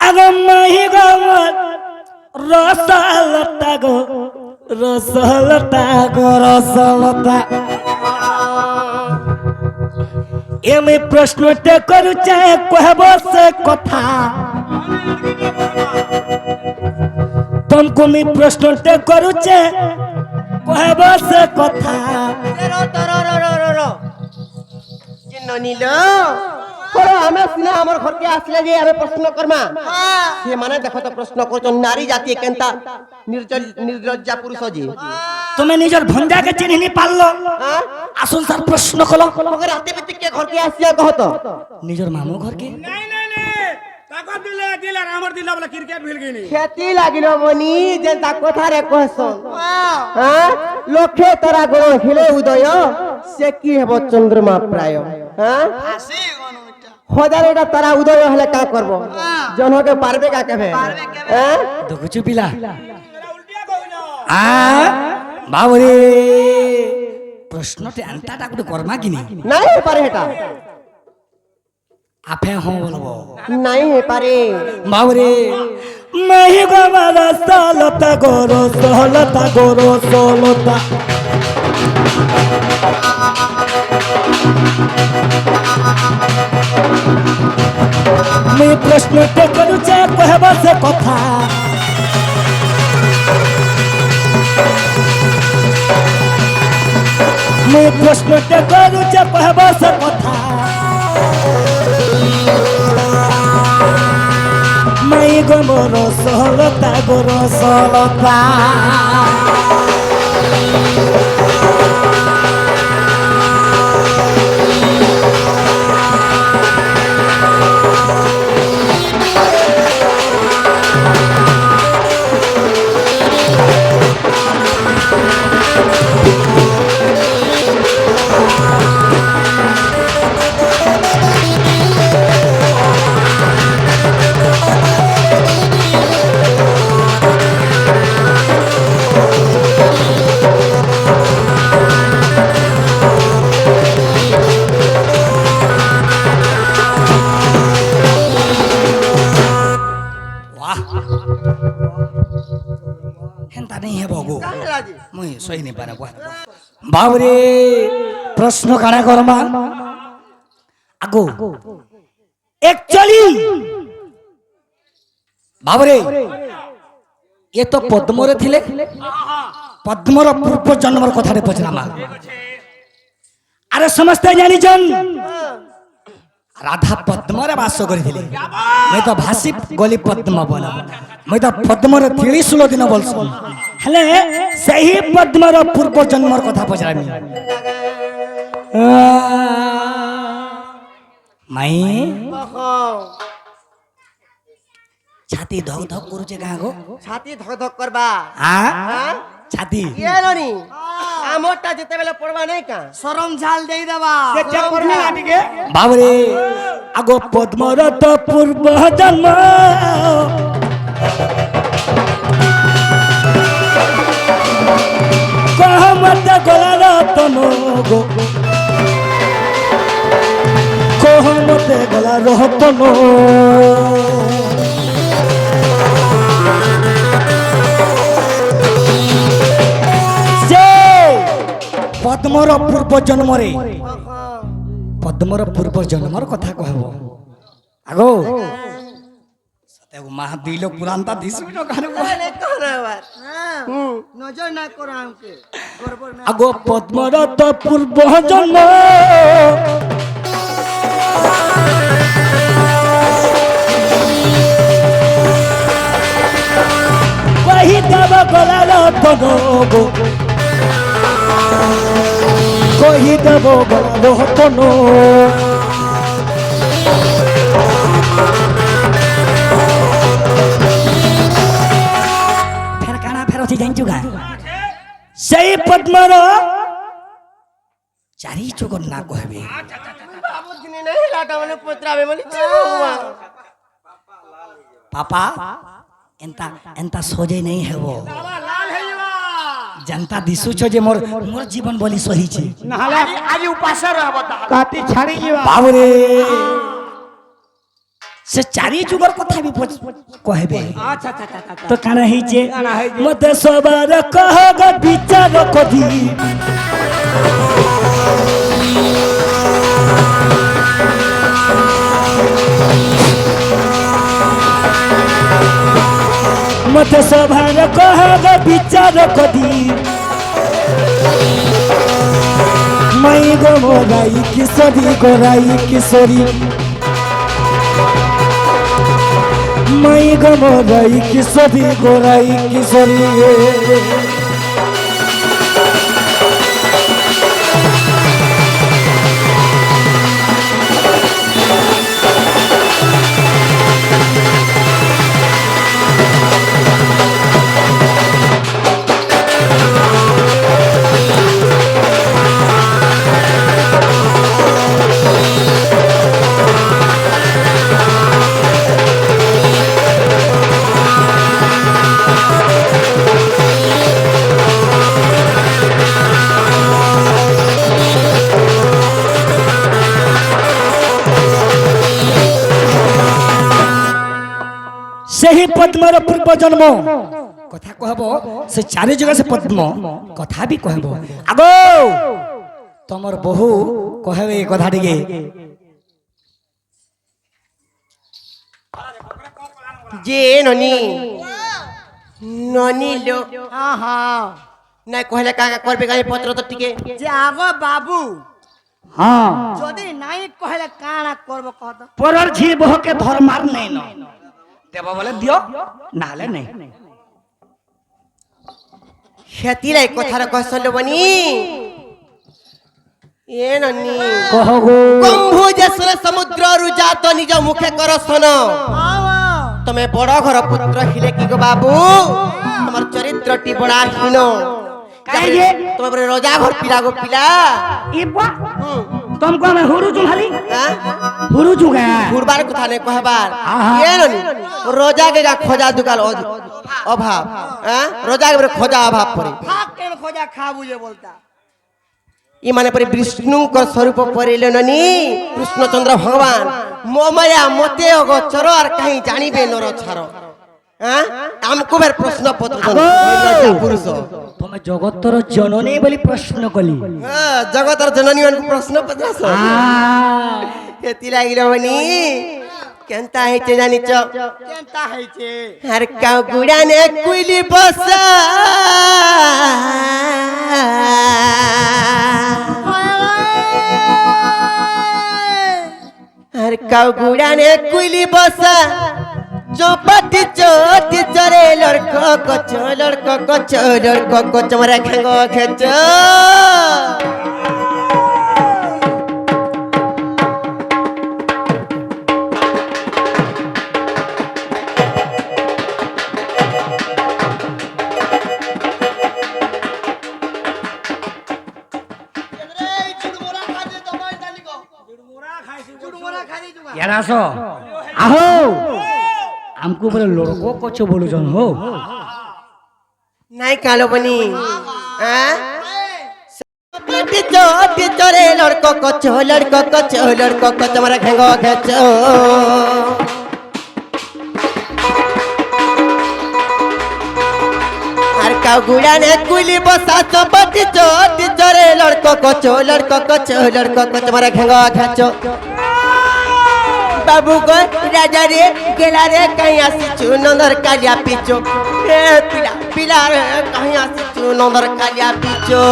আগে মাহি গমর রসলতা গো রসলতা গো রসলতা এমে প্রশ্নটা করুছে কহব সে কথা तुमको मी प्रश्नটা করুছে কহব সে কথা ননিল আমি সিনা আমার ঘরকে আসলে যে আমি প্রশ্ন করমা সে মানে দেখো তো প্রশ্ন করছো নারী জাতি কেনতা নির্লজ্জা পুরুষ যে তুমি নিজের ভঞ্জাকে চিনি নি পারলো আসুন স্যার প্রশ্ন করো মগর হাতে পিতে কে ঘরকে আসিয়া কহ তো নিজের মামু ঘরকে নাই নাই নাই টাকা দিলে দিলে আর আমার দিলে বলে ক্রিকেট ভিল গিনি খেতি লাগিল মনি যে তা কথা রে কহছন হ্যাঁ লক্ষে তারা গণ খেলে উদয় সে কি হব চন্দ্রমা প্রায় হ্যাঁ হাজারেটা তারা উদয় হলে কা করব জনকে পারবে কা কেবে হ্যাঁ দেখুছু পিলা আ বাবরে প্রশ্নতে আনতাটা গুলো কর্মা কিনি নাই পারে এটা আপে হো বলবো নাই পারে বাবরে মাহি গমার সলতা গোরো সলতা গোরো সলতা मैं प्रश्न ते करूचे कहबा से कथा मैं प्रश्न ते करूचे कहबा से कथा मैं गमरो सहलता गोरो सहलता बाबरे प्रश्न काना करमा आगो एक्चुअली बाबरे ये तो पद्मरे थिले पद्मर पूर्व जन्मर कथारे पचरामा अरे समझते जानी जन राधा पद्मरे वास करिथिले मैं तो भासी गली पद्म बना मैं तो पद्मर 16 दिन बोलसु हेले सही पद्मर पूर्व जन्मर कथा पचरामी माई छाती धक धक करूचे का गो छाती धक धक करबा हां छाती ये लोनी আমটা যেতে বেলে পড়বা নাই কা শরম ঝাল দেই দেবা সে চেক করবি না দিকে বাবরে আগো পদ্মর তো পূর্ব জন্ম কহমত গলার তনো গো কহমত গলার তনো पद्मर पूर्व जन्मरे पद्मर पूर्व जन्मर कथा कहब आगो सतेगो माह दुई लोग पुरानता दिसबि न काने নজর না করো আমাকে গড়বড় না आगो पद्मर तो पूर्व जन्म कही देव गलार तनो गो कही देव गलार तनो फेर काना फेर अछि जानिछु गा सही पद्मर चारि चोकर ना कहबे বাবু দিনে নাই লাটা মানে পত্রাবে বলি চিহুয়া पापा एंता एंता सोजे नहीं हेबो লাল হই যাবা जनता दिसु छ जे मोर मोर जीवन बोली सही छी নাহলে আজ উপাসে রহব তা কাটি ছাড়ি যাবা बाबरे से चारि जुगर कथा भी कहबे अच्छा अच्छा अच्छा अच्छा तो काना ହେଇଛେ काना ହେଇଛେ? मते सबर कहग विचार कदी मते सबर कहग विचार कदी मई गो मोराई किशोरी गोराई किशोरी मई गो मोराई किशोरी गोराई किशोरी ସେହି ପଦ୍ମର ପୂର୍ବ ଜନ୍ମ କଥା କହିବ ସେ ଚାରି ଜାଗା ସେ ପଦ୍ମ କଥା ବି କହିବ ଆଗ ତମର ବହୁ କହିବେ ଏ କଥା ଟିକେ जे ननी ननी लो हाँ हाँ ना कहले का करबे गाय पत्र तो टिके जे आगो बाबू ହଁ যদি নাই কহলে কাଣା করব কহ তো পরর ঝি বহকে ধর্মার নেই ন দেব বলে দিও নালে নেই হেতিলাই কথার কসল বনি ए ननी কহ গো কম্ভুজেশ্বর সমুদ্র রুজাত নিজ মুখে কর সন তুমি বড় ঘর পুত্র হিলে কি গো বাবু তোমার চরিত্রটি বড়া হীন কাহে তোমার রোজা ঘর পিলা গো পিলা ই বা तुमको मैं हुरु जुहाली हां हुरु जुगा ঘুরবার কথা নে কহবার আহা। এ ননি রোজা কে খোজা দুকাল অভাব হ্যাঁ রোজা के খোজা অভাব পড়ে ফাক কেন খোঁজা খাবু যে বলতা ই মানে পরে বিষ্ণুঙ্কর স্বরূপ পরিলে ননি কৃষ্ণচন্দ্র ভগবান মোমায়া মতে অগোচর আর কাহি জানিবে নর ছাড় হ্যাঁ আমকো বের প্রশ্ন পত্র লজ্জা পুরুষ তুমি জগতর জননী বলি প্রশ্ন কলি হ্যাঁ জগতর জননী মান প্রশ্ন পত্রাস এতি লাগিল বনি কেনতা হইতে জানিছ কেনতা হইছে আর কাউ গুড়ানে কুইলি বসা আর কাউ গুড়ানে কুইলি বসা চোপাটি চোটি চরে লড়কো কচ লড়কো কচ মরে খেঙ্গো খেচ यार आसो आहो हमको बोले लड़को कछ बोलू जन हो নাই কালো বনি হ্যাঁ চোপাটি চোটি চরে লড়কো কচ মরে খেঙ্গো খেচ আর কাউ গুড়ানে কুইলি বসা চোপাটি চোটি চরে লড়কো কচ মরে খেঙ্গো খেচ बाबू को राजा रे गेला रे कहीं आसीचु नंदर कालिया पीचो ए पिला पिला रे कहीं आसीचु नंदर कालिया पीचो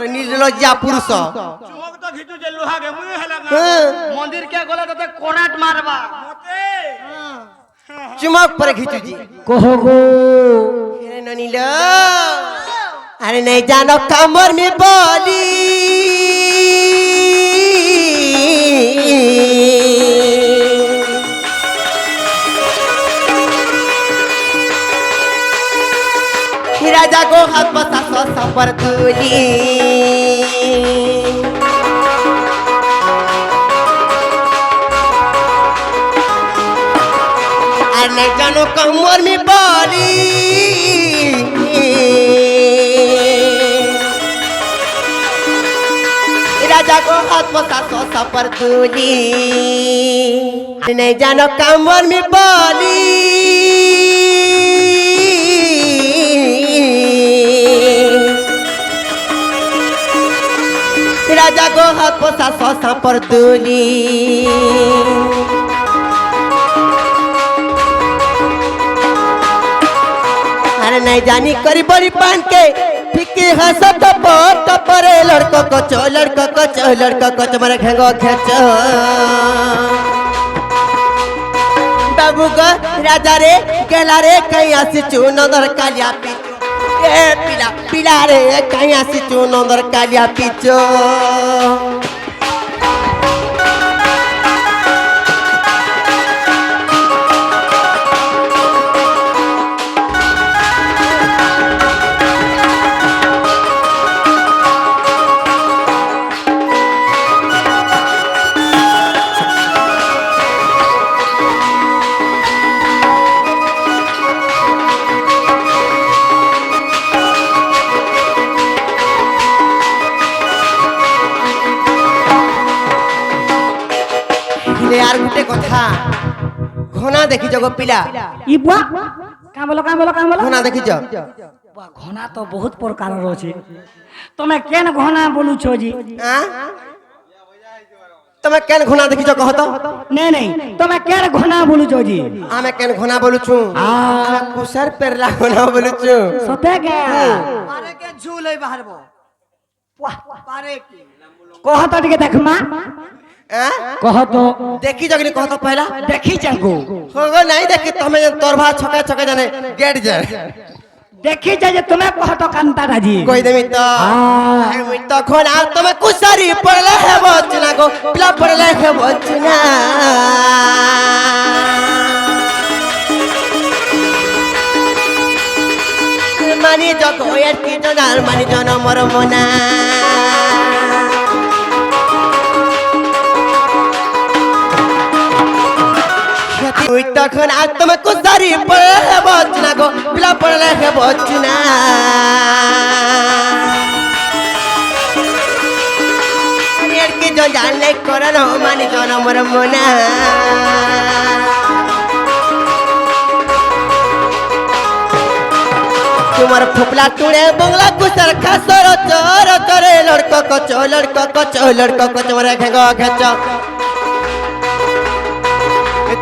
निर्लज्जा पुरुष তো ঘিচু যে লোহা গে মুই হেলা না মন্দির কে গলা তোতে কোনাট মারবা মতে চুমক পরে ঘিচুছি কহ গো হেরে ননিল আরে নাই জানো কামর মে বলি राजा को हाथ पसा सो सफर तुली আর নাই জানো কমর মে বলি राजा को हाथ पसा सो सफर तुली আর নাই জানো কমর মে বলি राजा को हाथ पोसा सोसा पर दूली अरे नहीं जानी करी बड़ी पान के फिक्की हंसा तो परे लड़को को चो तुम्हारे घेंगो खेचो बाबू को राजा रे गेला रे कहीं आसी चू नंदर कालिया पीचू ए पिला पिला रे कहीं आसी चू नंदर कालिया पीचो আর গুটে কথা ঘনা দেখিছ গো পিলা ই বুয়া কাম বলো ঘনা দেখিছ ঘনা তো বহুত প্রকারর আছে তুমি কেন ঘনা বলুছ জি তুমি কেন ঘনা দেখিছ কহ তো নেই তুমি কেন ঘনা বলুছ জি আমি কেন ঘনা বলুছু কুসার পেরলা ঘনা বলুছু সতে কে পারে কে ঝুল হই বাহারবো পারে কি কহ তো টিকে দেখমা কহ তো देखी जगनी कह तो पहला দেখি যাগো होगो नहीं देखी तमे तोर भा छके छके जाने गेट जाए দেখি যা যে তুমি কহ তো কান্তা রাজি कोई देमी तो আমি তখন আর তুমি কুসারি পড়লে হে বচনা গো পিলা পড়লে হে বচনা মানি জগ এর কি জনার মানি জন মর মনা তুই তখন আর তুমি কুসারি পড়লে বচনা গো পিলা পড়লে হে বচনা এর কি জন জানলে করন মানি জন মর মনা तुम्हार फुपला टूड़े बंगला कुसर खासर चोर चोरे लड़को को तुम्हारे घेंगो घेचो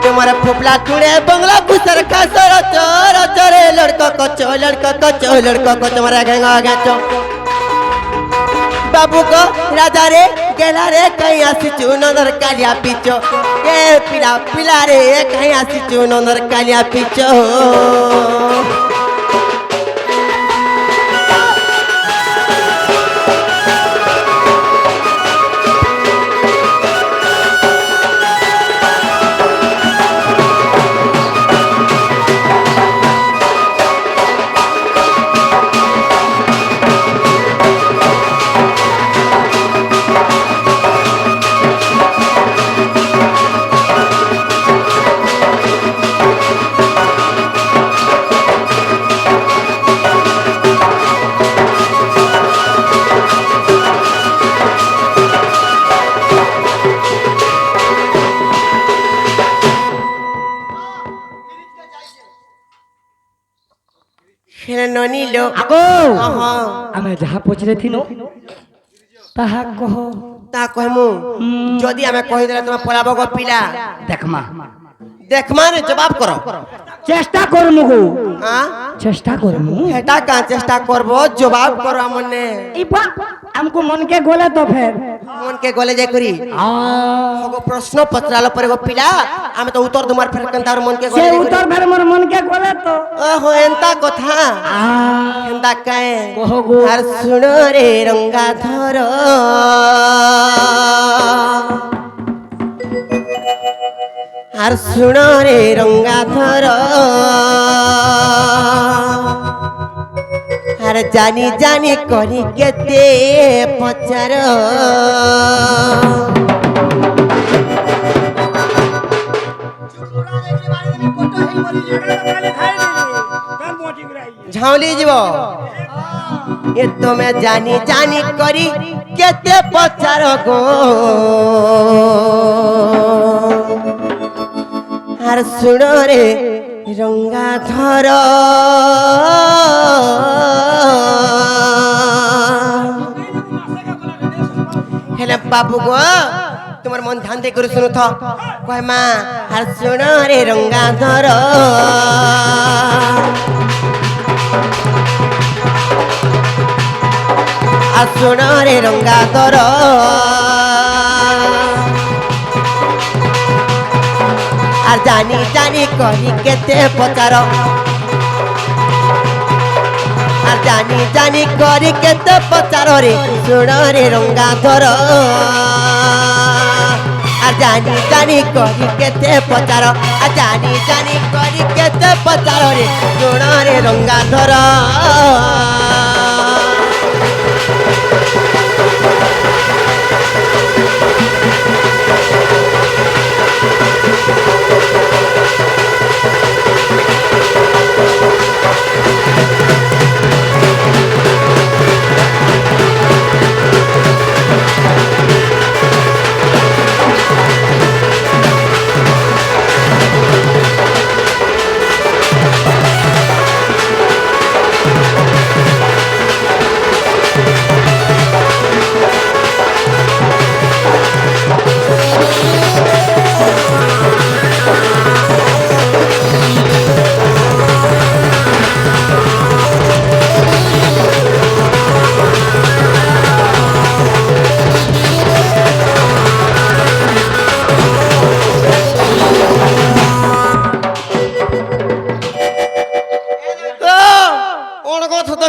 तुम्हारे फुपला टूड़े बंगला कुसर खासर चोर चोरे लड़को को तुम्हारे घेंगो घेचो बाबू को राजा रे गेला रे कहीं आसी चू नंदर कालिया पीचो ए पिला पिला रे कहीं आसी चू नंदर कालिया पीचो ননিল আগো আমি যাহা পছরে থিনো তাহা কহ তা কহমু যদি আমি কহি দেলে তুমি পলাব গো পিলা দেখমা দেখমা রে জবাব করো চেষ্টা করমু গো হ্যাঁ চেষ্টা করমু হেটা কা চেষ্টা করব জবাব করো মনে এই বুয়া हमको मन के गोले तो फिर मन के गले जाय करी गो प्रश्न पचराला पर गो पिला आमे तो उत्तर दुमार फेर कंतार मन के से गले उतर फिर मोर मन के गोले तो ओहो एंता कथा एंता काए कहो गो আর শুনো রে রঙ্গা ধর আর শুনো রে রঙ্গা ধর আর জানি জানি করি কেতে পচার ঝাউলি যাব এ তুমি জানি জানি করি কেতে পচার গো আর শুনো রে রঙ্গা ধর হেলে বাবু গো তোমার মন ধ্যান দিয়ে করে শুনো তো কয় মা আর শুনো রে রঙ্গা ধর আর শুনো রে রঙ্গা ধর আর জানি জানি করি কেতে পচার আর জানি জানি করি কেতে পচার রে শুনো রে রঙ্গা ধর আর জানি জানি করি কেতে পচার আর জানি জানি করি কেতে পচার রে শুনো রে রঙ্গা ধর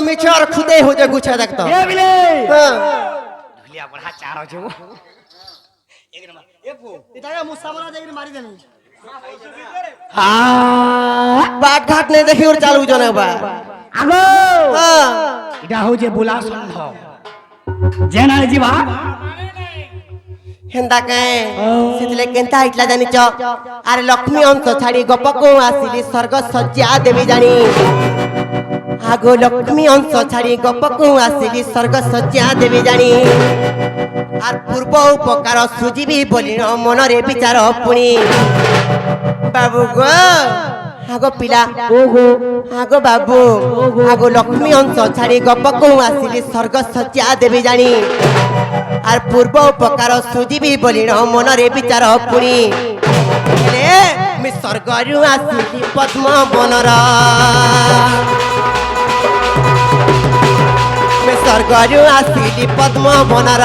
মিছার খুদে হতে গুছা দেখতো ए बिले হ্যাঁ लिया बड़ा चार हो जो एक नंबर ए पो এটাকে মুসামরা দেখি মারি দেনি हां বাট ঘাট নেই দেখি ওর চালু জনে বা আগো হ্যাঁ এটা হচ্ছে বুলা সন্ধ জেনা জিবা হেন্দা কায়ে সেতলে কেনতা ইটলা জানি চ আরে লক্ষ্মী অন্ত ছাড়ি গোপকো আসিলি স্বর্গ সজ্জা দেবী জানি আগো লক্ষ্মী অংশ ছাড়ি গোপকু আসিলি স্বর্গ সজ্জা দেবী জানি আর পূর্ব উপকার সুজিবি বলি মনরে বিচার পুনি বাবু গো আগো পিলা আগো বাবু আগো লক্ষ্মী অংশ ছাড়ি গোপকু আসিলি স্বর্গ সজ্জা দেবী জানি আর পূর্ব উপকার সুজিবি বলি মনরে বিচার পুনি মি স্বর্গরু আসিলি পদ্ম বনর স্বর্গরু আসিলি পদ্ম বনর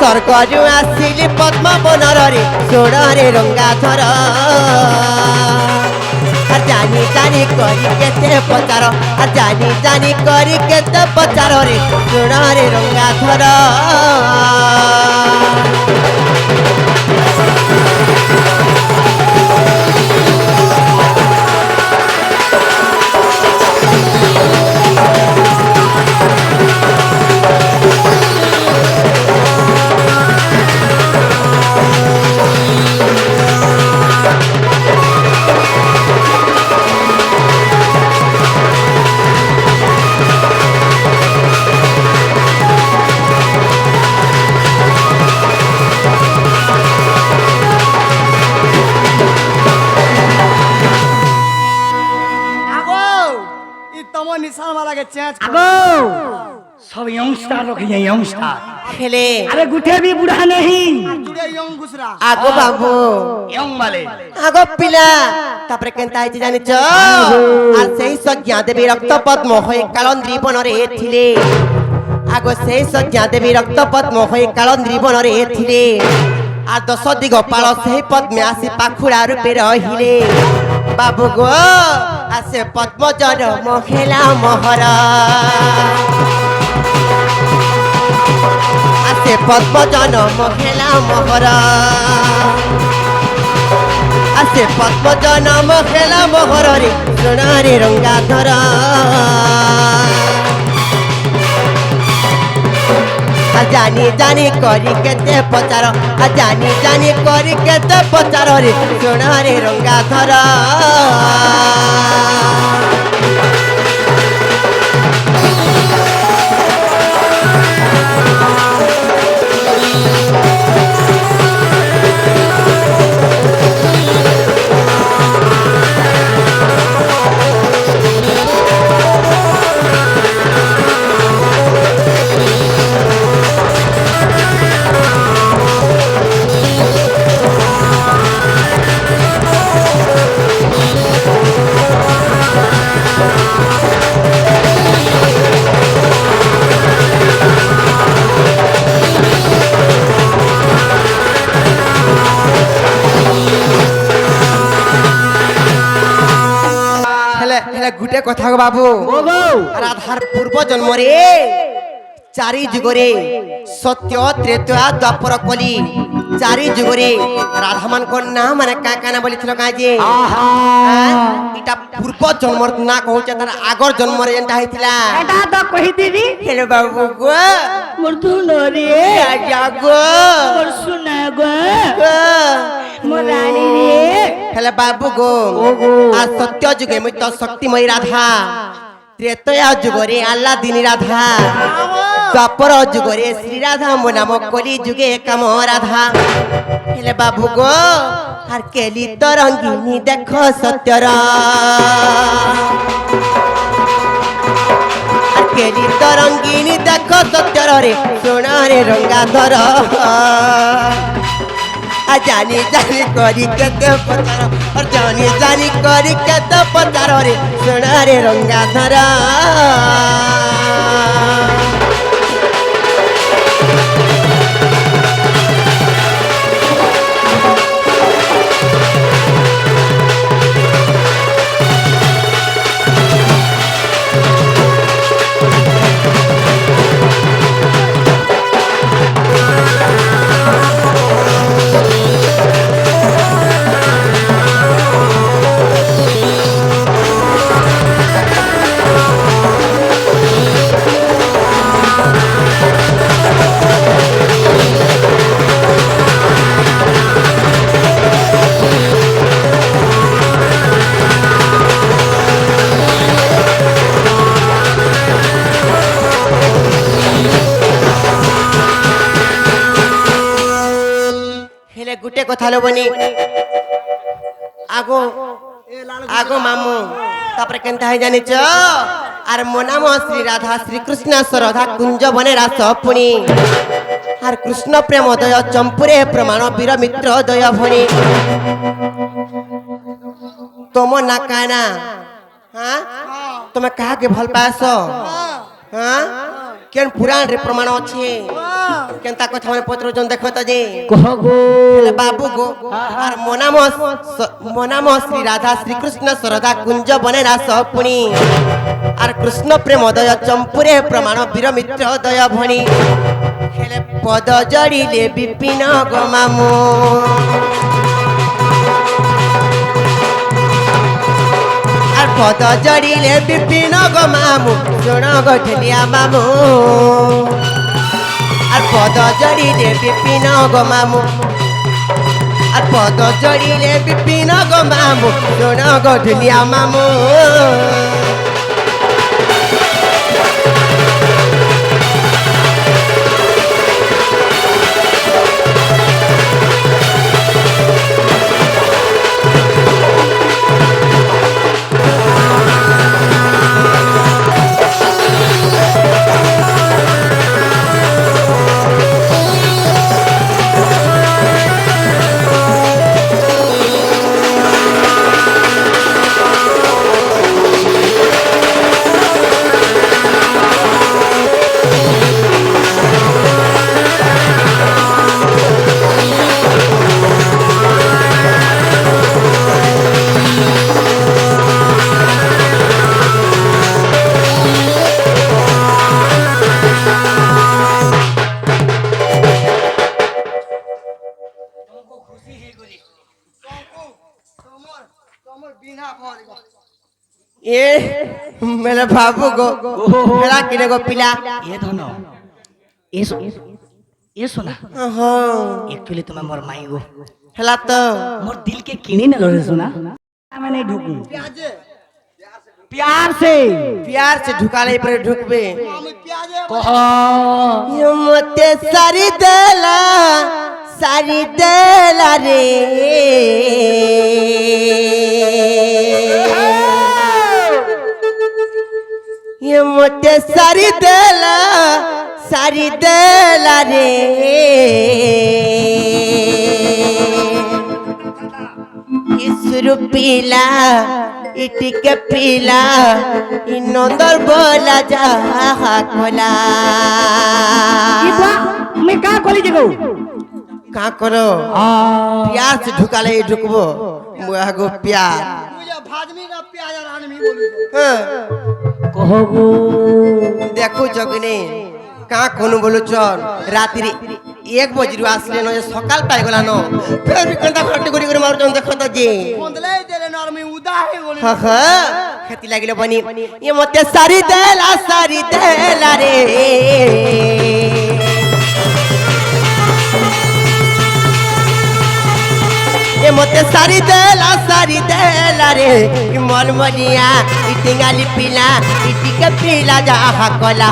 স্বর্গরু আসিলি পদ্ম বনর রে সোড়রে রঙ্গা ধর আর জানি জানি করি কেতে পচার আর জানি জানি করি কেতে পচার রে সোড়রে রঙ্গা ধর নিশান মালাকে চেঞ্জ আগো सब यंगस्टर रखिए यंगस्टर खेले अरे गुठे भी बुढ़ा नहीं जुड़े यंग घुसरा आगो बाबू यंग वाले आगो पिला तापरे केनता आइछि जानिछ আর সেই সজ্ঞা দেবী রক্তপদ্ম হয়ে কালন্দ্রী বনরে থিলে আগো সেই সজ্ঞা দেবী রক্তপদ্ম হয়ে কালন্দ্রী বনরে থিলে আর দশ দিগ পাল সেই পদ্মে আসি পাখুড়া রূপে রহিলে বাবু গো আসে পদ্মজর মহেলা মহর আসে পদ্মজন মহেলা মহর আসে পদ্মজন মহেলা মহরে সোনারে রঙ্গাধর জানি জানি করি কেতে পচার জানি জানি করি কেতে পচার রে সোনারে রঙ্গাধর গুটে কথা গো বাবু রাধার পূর্ব জন্মরে চারি যুগরে সত্য ত্রেতা দ্বাপর কলি চারি যুগরে রাধা মানকর না মানে কাকানা বলিছিল কাজে এটা পূর্ব জন্মর না কହୁছে তার আগর জন্মরে যেটা হইছিলা এটা তো কহিদিবি হেলো বাবু গো মোর ধুনরে রাজা গো মোর সুনা গো মোর রানী রে হেলে বাবু গো আর সত্য যুগে মৃত শক্তিময়ী রাধা ত্রেতয়া যুগরে আল্লাহ দিনী রাধা দ্বাপর যুগরে শ্রী রাধা মো নাম কলি যুগে কাম রাধা হেলে বাবু গো আর কেলি তরঙ্গিনী দেখ সত্যর আর কেলি তরঙ্গিনী দেখ সত্যর রে সোনারে রঙ্গাধর জানি জানি করি কেতে পচার আর জানি জানি করি কেতে পচার রে সোনারে রঙ্গাধর গুটে কথা লবনি আগো আগো মামু তারপরে কেনতা হয় জানিছ আর মো নাম শ্রী রাধা শ্রীকৃষ্ণ রাধা কুঞ্জ বনে রাস পুনি আর কৃষ্ণ প্রেম দয় চম্পুরে প্রমাণ বীর মিত্র দয় ভণি তোম না কানা হ্যাঁ তুমি কাহাকে ভাল পাস হ্যাঁ কেন পুরাণ রে প্রমাণ আছে কেনতা কথা মানে পত্র জন দেখো তো যে কহ গো বাবু গো আর মো নাম শ্রী রাধা শ্রীকৃষ্ণ রাধা কুঞ্জ বনে রাস পুনি আর কৃষ্ণ প্রেম দয় চম্পুরে প্রমাণ বীর মিত্র দয় ভণি হেলে পদ জড়িলে বিপিন গো মামু আর পদ জড়িলে বিপিন গো মামু শোণ গো ঢেলিয়া মামু আর পদ জড়িলে বিপিন গো মামু আর পদ জড়িলে বিপিন গো মামু শোণ গো ঢেলিয়া মামু ए मेरे बाबू गो हेला किने गो पिला ये धन ये सुना हाँ एक्चुअली तुम्हें मोर माई गो हेला तो मोर दिल के किनी न रे सुना मैं नहीं ढूकू प्यार से ढुकाले पर ढुकबे कहो ये मते सारी देला रे ये मते सारी देला रे इसरु पीला इटिके पीला इनंदर बोला जा खोला मैं का कोली जगो का करो प्यार से ढुकाले ढुकबो मुआगो प्यार हाँ। कहो गो देखो जगने का कोन बोलो चल रात्रि 1 बजे आसले न सकाल पाई गला न फिर भी कंदा खट्टी करी मार जन देखो त जे हां हां खेती लागिले बनी ये मते सारी देला रे ये मते सारी देला रे मन मनिया इटिंगाली पीला इटिके पीला जा हकला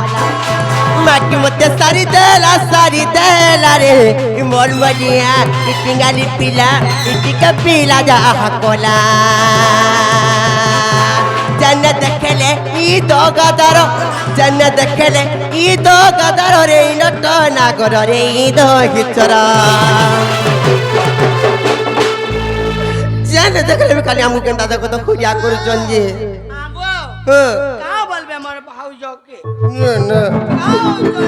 माटी मते सारी देला रे मन मनिया इटिंगाली पीला इटिके पीला जा हकला जन देखले ई दो गदर रे नट नागर रे ई दो हिचरा जाने देखले में खाली हमको केंदा देखो तो खुजा कर जंजे का बोलबे हमर भाऊजो के न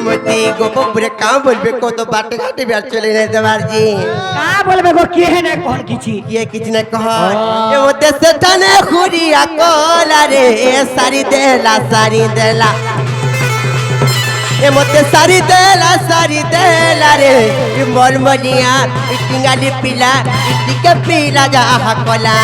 मती गोपो पूरे का बोलबे को तो बाटे घाटे बियार चले नहीं देवार जी का बोलबे गो के है ना कोन किछि ये किछ न कह ए ओते सेठाने खुरिया कोला रे सारी देला ए मते सारी देला रे मन मनिया इटिंगाली पीला इटिके पीला जा हकला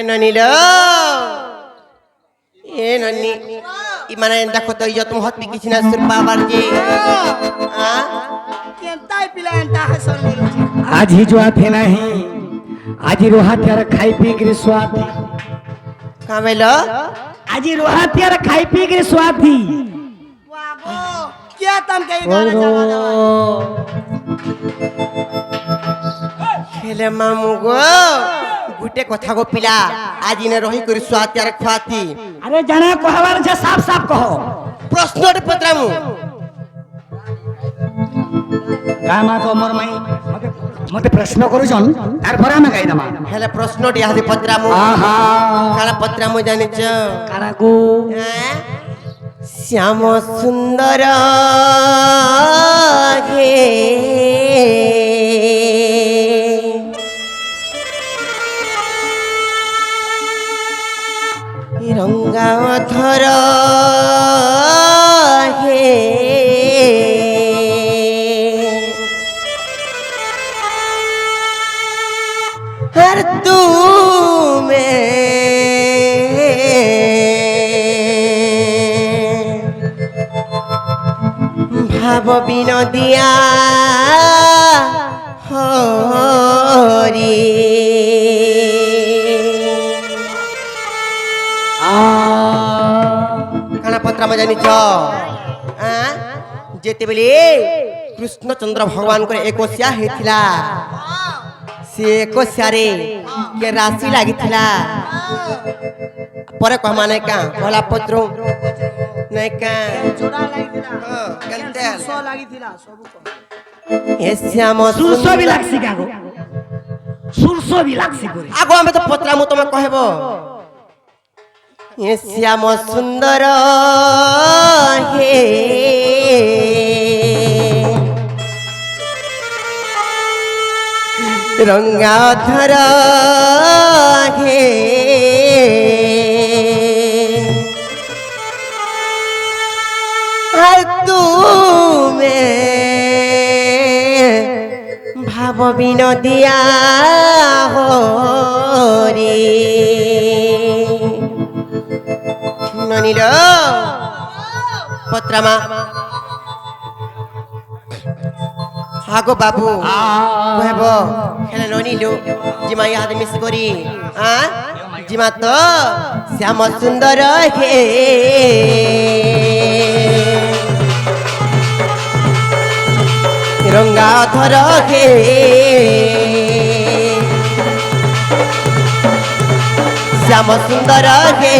ननीलो ए ननी ई माने देखो तो यो तुम हत भी किछ ना सुर पावर जी हां केंताई पिला एंता हसन मिलो आज ही जो आथे नहीं आज ही रोहा त्यार खाई पी के स्वाद का भेलो आज ही रोहा त्यार खाई पी के स्वाद थी वागो क्या तम के गाना जगा खेले मामू गो गुटे कथा गो पिला आज ने रही करी स्वाद त्यार खाती अरे जाना कहवार छे साफ साफ कहो प्रश्न रे पत्रामु गामा तो मोर माई मते प्रश्न करू जन तार भरा में गाई दमा हेले प्रश्न रे आदि पत्रामु आहा काला पत्रामु जानि छ काना को श्याम सुंदर हे रंगा थर हे हर तू में भाव बिनदिया हो ହରି କାଣା ପତ୍ରାମା ଜାଣିଛ ଯେତେବେଳେ କୃଷ୍ଣଚନ୍ଦ୍ର ଭଗବାନଙ୍କର ଏକୋଇଶିଆ ହେଇଥିଲା ସେ ଏକୋଇଶିଆରେ କେ ରାଶି ଲାଗିଥିଲା ପରେ କହମା ନାଇଁ କାଁ ଭଲା ପତ୍ର ନାଇଁ କାଁ ଯୋଡ଼ା ଲାଗିଥିଲା କେନ୍ତେ ଶୋ ଲାଗିଥିଲା ସବୁ କହ ଏ ଶ୍ୟାମ ସୁରସ ବି লাগছি কাগো সুরস ବି লাগছি করে আগো আমি তো পত্রামু তুমি কহব এ শ্যাম সুন্দর হে রঙ্গাধর হে আর তুমি ভাব বিনোদিয়া হরি ননিল পত্রামা আগো বাবু কহব হেলে ননিলু জিমা ইয়াদ মিস করি জিমা তো শ্যাম সুন্দর হে রঙ্গাধর হে শ্যাম সুন্দর হে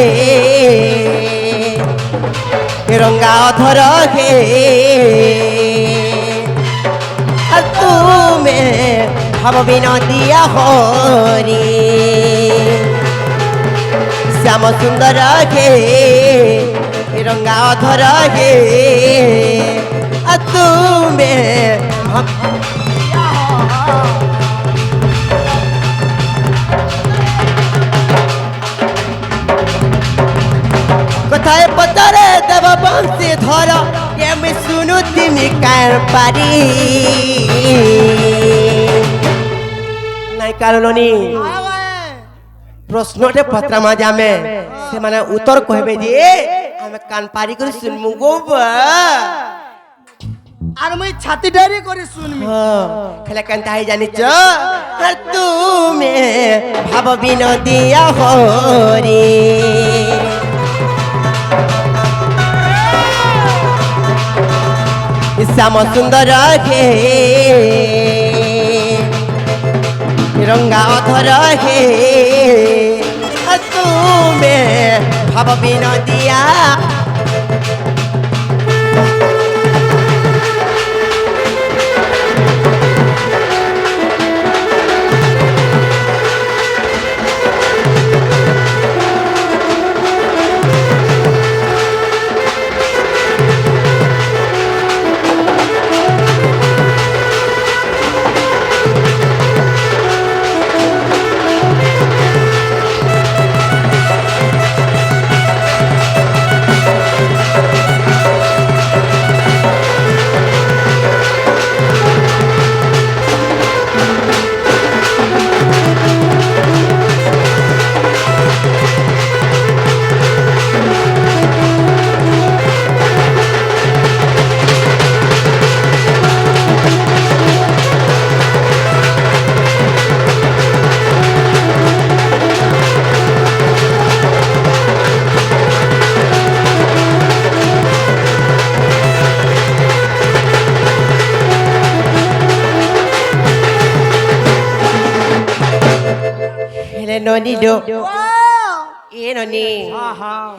রঙ্গাধর হে তুমি ভাব বিনোদিয়া হরি শ্যাম সুন্দর হে রঙ্গাধর হে তুমি কোথায় পতরে দেব বংশী ধর আমি শুনু তুমি কার পারি নাই কারণনি প্রশ্নটে পত্রামা জামে সেমানে উত্তর কহবে যে আমি কান পারি করে শুনমু গো আর মুই ছাতি ডাইরি করে শুনবি খেলা কান তাই জানিছ আর তুমি ভাব বিনোদিয়া হরি শ্যাম সুন্দর হে রঙ্গাধর হে তুমি ভাব বিনোদিয়া ননিলো এ ননি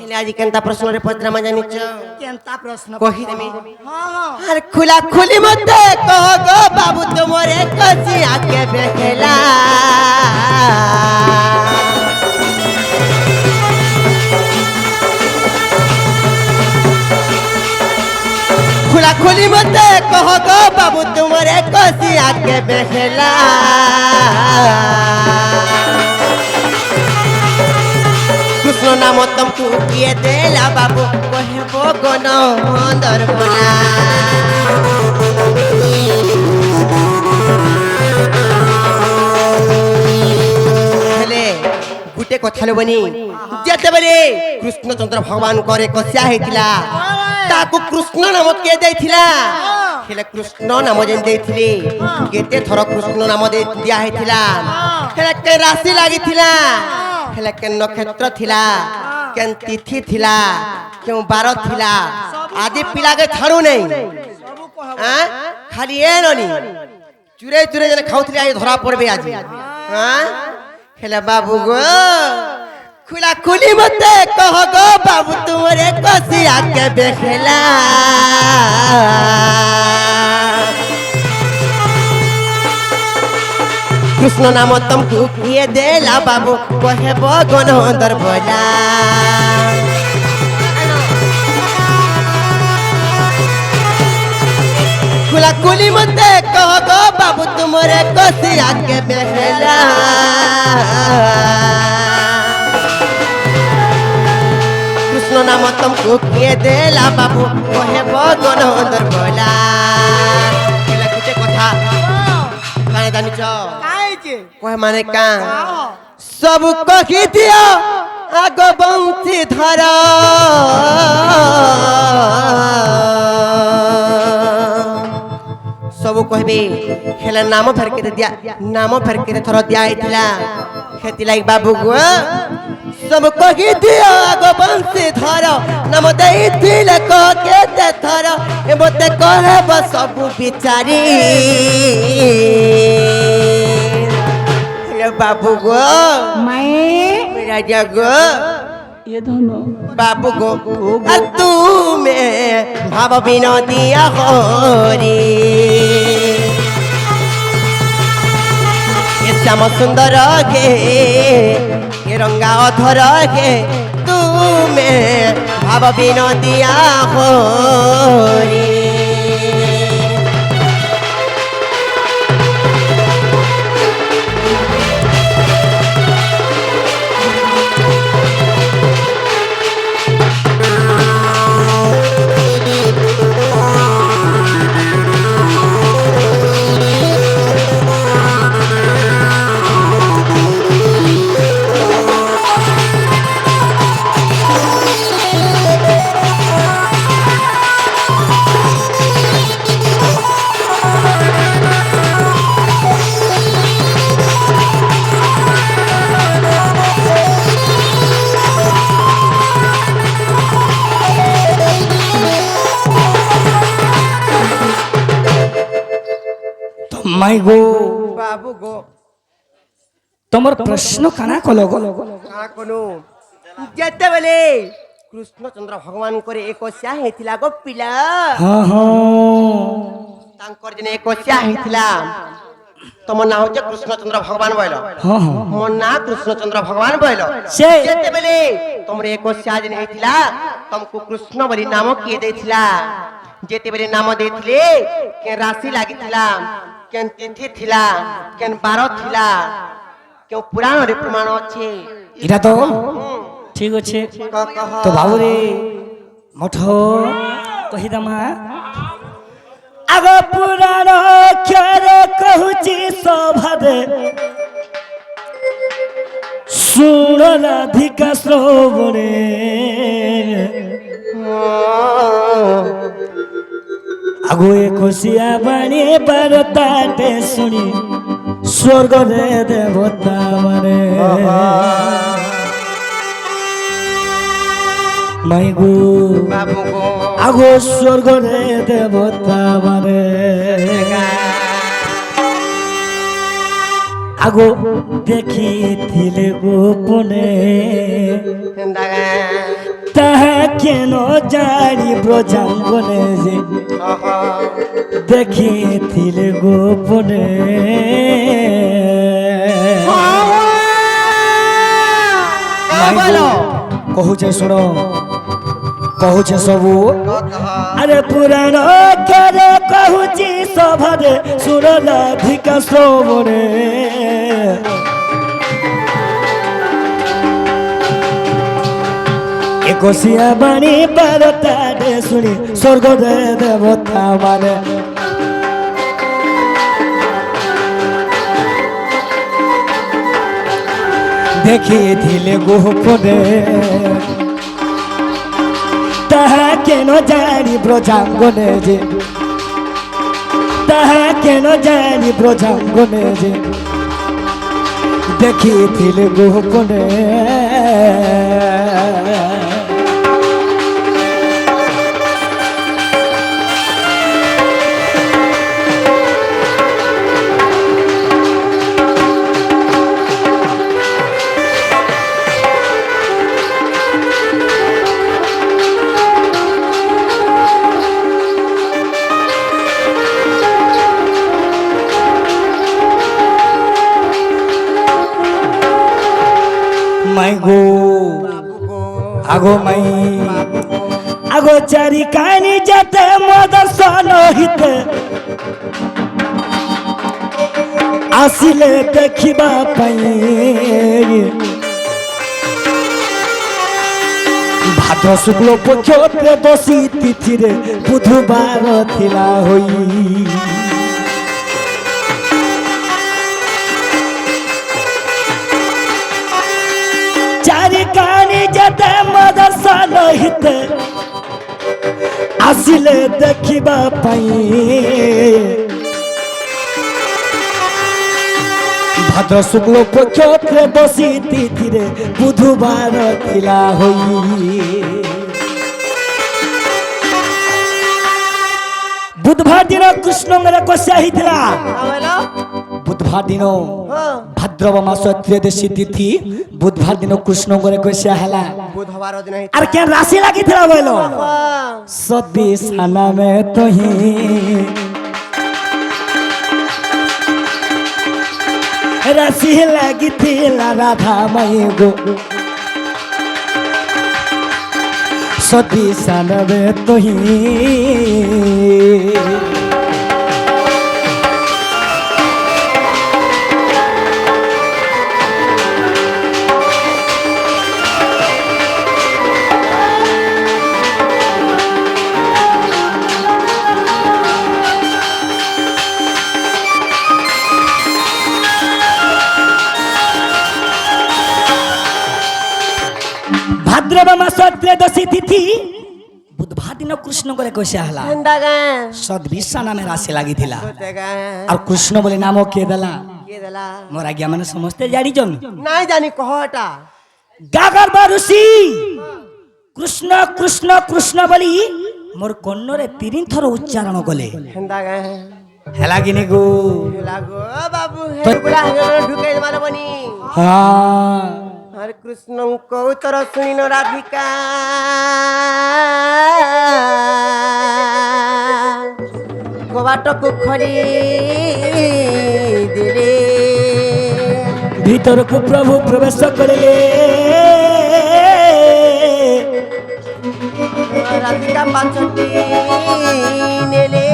হেলে আজি কেনতা প্রশ্নরে পত্রামা জানিছ কেনতা প্রশ্ন কহি দেমি হ্যাঁ আর খুলা খুলি মতে কহ গো বাবু তোমারে কচি আকে বেখেলা খুলা খুলি মতে কহ গো বাবু তোমারে কচি আকে বেখেলা কৃষ্ণ নাম তমকু কিয়ে দেলা বাবু কহেব গণ দর্পণা হেলে গুটে কথা লবনি যেতেবেলে কৃষ্ণচন্দ্র ভগবান করে কষিয়া হয়েছিলা তাকু কৃষ্ণ নাম কে দেইছিলা হেলে কৃষ্ণ নাম যেন দেইছিলি কেতে থর কৃষ্ণ নাম দিয়া হয়েছিলা ହେଲେ କେ ରାଶି ଲାଗିଥିଲା ହେଲେ କେ ନକ୍ଷତ୍ର ଥିଲା କେନ୍ ତିଥି ଥିଲା କେଉଁ ବାର ଥିଲା ଆଜି ପିଲାକେ ଛାଡୁ ନାହିଁ ଖାଲି ଏ ନନି ଚୁରେ ଚୁରେ ଯେନେ ଖାଉଥିଲେ ଆଜି ଧରା ପଡବେ ଆଜି ହେଲେ ବାବୁ ଗো खुला खुली मते कह गो बाबू तुमरे कसिया के देखला कृष्ण नाम तुमको किए देला बाबू कहे बगन अंदर बोला खुला खुली मते कह गो बाबू तुमरे कसिया के देखला कृष्ण नाम तुमको किए देला बाबू कहे बगन अंदर बोला केला कुछ कथा काने जानिछ कहे माने का सब कहि दियो आग बंसी धर सब कहबे हेला नाम फेर के दिया नाम फेर के थर दिया आइथिला खेती लाइक बाबू गो सब कहि दियो आग बंसी धर नाम देइथिले क केते थर ए मते कहे बस सब बिचारी हे बाबू गो माए मेरा जगो ये दोनों बाबू गो तू में भाव विनोदिया होरी ये श्याम सुंदर के ये रंगा अधर के तू में भाव विनोदिया होरी माई गो बाबू गो तमर प्रश्न काना कलो गो का कोनु जेते बेले कृष्णचंद्र भगवान करे एकस्या हेतिला गो पिला हाँ हाँ तांकर जने एकस्या हेतिला तम ना होचे कृष्णचंद्र भगवान बोलो हाँ हाँ मोर ना कृष्णचंद्र भगवान बोलो से जेते बेले तमरे एकस्या जने हेतिला तुमको कृष्ण बोली नाम किए देथिला जेते बेले नाम देथिले के राशि लागिथिला केन तिथि थिला केन बार थिला केउ पुराण रे प्रमाण अछि इरा तो ठीक अच्छे कह तो बाबू रे मठ कहिदमा आग पुराण अक्षर कहूची सभारे सुन राधिका श्रवणे आगो खुशिया बाणी बारताटे शुणी स्वर्ग रे देवता माने माइगो बाबू गो आगो स्वर्ग रे देवता माने आगो देखी थिले गोपने ताहा केन जानी ब्रजांगने जे देखी थिले गोपने कहूचे सुनो कहूचे सबू अरे पुराण करे कहूची सभारे सुन राधिका श्रवणे एकसिया बाणी बारताटे शुणी स्वर्ग रे देवता माने देखिथिले गोपने ताहा केन जानी ब्रजांगने जे ताहा केन जानी ब्रजांगने जे দেখিছিলে গোপনে মাই গো আগো মাই আগো চারি কানি যেতে মদর্শন হিতে আসিলে দেখিবা পাই ভাদ্র শুক্ল পক্ষ ত্রয়োদশী তিথিরে বুধবার থিলা হই চারি কানি যেতে মদর্শন হিতে আসিলে দেখিবা পাই ভাদ্র শুক্ল পক্ষ ত্রয়োদশী তিথিরে বুধবার থিলা হই বুধবার দিন কৃষ্ণঙ্গর কষা হইଥିଲା বুধবার দিন ভাদ্রব মাস ত্রয়োদশী তিথি বুধবার দিন কৃষ্ণঙ্গরে কষা হেলা বুধবার দিন আর কেন রাশি লাগিଥିଲା বইল সবি সানামে তোহি রাশি লাগিଥିଲା রাধা মাই গো সবি সানামে তোহি ভাদ্রব মাস ত্রয়োদশী তিথি বুধবার দিন কৃষ্ণ করে কষা হেলা সদ্বিশা নামে রাশি লাগিଥିଲା আর কৃষ্ণ বলে নাম কে দেলা মোর আজ্ঞা মানে সমস্তে জানিছন নাই জানি কহটা গাগর বারুষি কৃষ্ণ কৃষ্ণ কৃষ্ণ বলি মোর কন্নরে 3 থর উচ্চারণ কলে হেলা কিনি গো লাগো বাবু হেগুলা হেগুলা ঢুকাই মারবনি হ্যাঁ হরে কৃষ্ণ কৌতর শুনিন রাধিকা গোবাটকু খড়ি দিলে ভিতরকু প্রভু প্রবেশ করিলে রাধিকা পাঁচটি নেলে